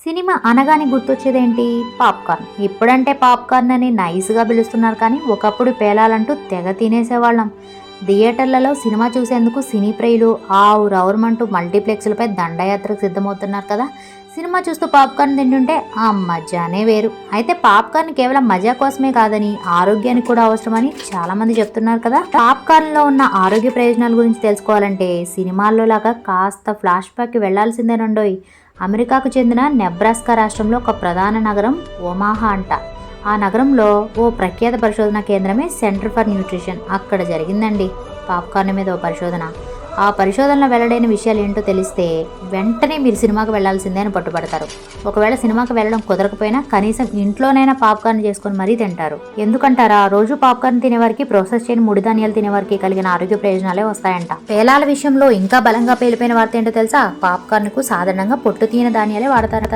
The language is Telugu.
సినిమా అనగానే గుర్తొచ్చేదేంటి? పాప్‌కార్న్. ఇప్పుడంటే పాప్‌కార్న్ అని నైస్‌గా పిలుస్తున్నారు కానీ, ఒకప్పుడు పేలాలంటూ తెగ తినేసేవాళ్ళం. థియేటర్లలో సినిమా చూసేందుకు సినీ ప్రియులు ఆవురావురమంటూ మల్టీప్లెక్స్‌లపై దండయాత్రకు సిద్ధమవుతున్నారు కదా! సినిమా చూస్తూ పాప్‌కార్న్ తింటుంటే ఆ మజానే వేరు. అయితే పాప్‌కార్న్ కేవలం మజా కోసమే కాదని, ఆరోగ్యానికి కూడా అవసరమని చాలామంది చెప్తున్నారు కదా! పాప్‌కార్న్‌లో ఉన్న ఆరోగ్య ప్రయోజనాల గురించి తెలుసుకోవాలంటే సినిమాల్లో లాగా కాస్త ఫ్లాష్ బ్యాక్‌కి వెళ్లాల్సిందేనండోయ్! అమెరికాకు చెందిన నెబ్రాస్కా రాష్ట్రంలో ఒక ప్రధాన నగరం ఒమాహా అంట. ఆ నగరంలో ఓ ప్రఖ్యాత పరిశోధనా కేంద్రమే సెంటర్ ఫర్ న్యూట్రిషన్. అక్కడ జరిగిందండి పాప్కార్న్ మీద ఓ పరిశోధన. ఆ పరిశోధనలో వెల్లడైన విషయాలు ఏంటో తెలిస్తే వెంటనే మీరు సినిమాకి వెళ్లాల్సిందే అని పట్టుబడతారు. ఒకవేళ సినిమాకి వెళ్ళడం కుదరకపోయినా కనీసం ఇంట్లోనైనా పాప్కార్న్ చేసుకొని మరీ తింటారు. ఎందుకంటారా? రోజు పాప్కార్న్ తినేవారికి, ప్రాసెస్ చేయని ముడి ధాన్యాలు తినేవారికి కలిగిన ఆరోగ్య ప్రయోజనాలే వస్తాయంట. పేలాల విషయంలో ఇంకా బలంగా పేలిపోయిన వార్త ఏంటో తెలుసా? పాప్కార్న్ కు సాధారణంగా పొట్టు తీయని ధాన్యాలే వాడతారు.